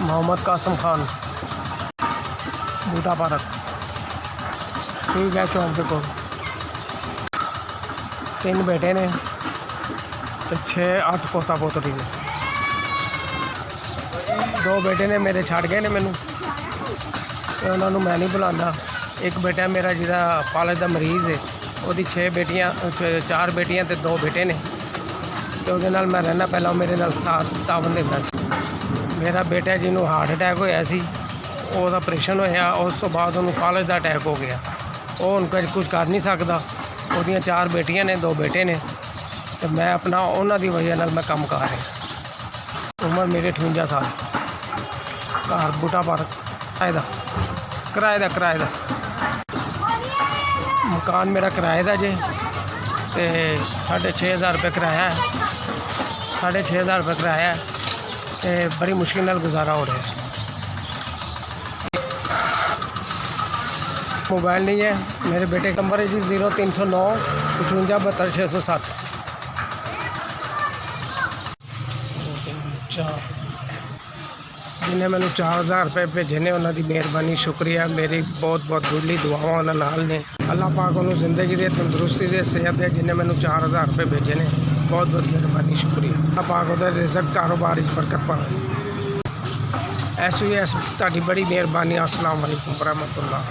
मोहम्मद कासम खान, बूटा park, ठीक है चौंक के कोल। 3 बेटे ने तो 6-8 पोता पोतरी ने। 2 बेटे ने मेरे छड़ गए ने मैनू, तो उन्होंने मैं नहीं बुलाता। एक बेटा मेरा जिहदा पालक का मरीज़ है, उसकी 6 बेटियां 4 बेटियां तो 2 बेटे ने, तो उहदे नाल मैं रहना। पहला वो मेरे नाल साथ तावन दिंदा सी। मेरा बेटा जिन्होंने हार्ट अटैक होया सी, उसदा ऑपरेशन होया, उस तो बाद उन्होंने फालज का अटैक हो गया। वो हुण कुछ कर नहीं सकता। उसदियां 4 बेटियां ने 2 बेटे ने, तो मैं अपना उन्हां दी वजह नाल मैं कम कर रहा। उम्र मेरी 58 साल। घर बूटा पार्क, किराए दा मकान मेरा किराए दा जे, ते 6,500 रुपये किराया है। 6,500 रुपये किराया है, ते बड़ी मुश्किल नाल गुजारा हो रहा है। मोबाइल नहीं है मेरे बेटे का। नंबर है जी 0309 55 72 607। जिन्हें मैंने 4,000 रुपये भेजे ने, उन्होंने मेहरबानी शुक्रिया। मेरी बहुत बहुत दिली दुआवां उन्होंने नाल ने। अल्लाह पाक उन्होंने जिंदगी दे, तंदुरुस्ती दे, सेहत दे। जिन्हें मैंने 4,000 रुपये भेजे ने, बहुत बहुत मेहरबानी शुक्रिया। अल्लाह पाक उहदा रिज़्क कारोबार बरकत पावे। ऐसी तुहाडी बड़ी मेहरबानी। अस्सलाम वालेकुम रहमतुल्लाह।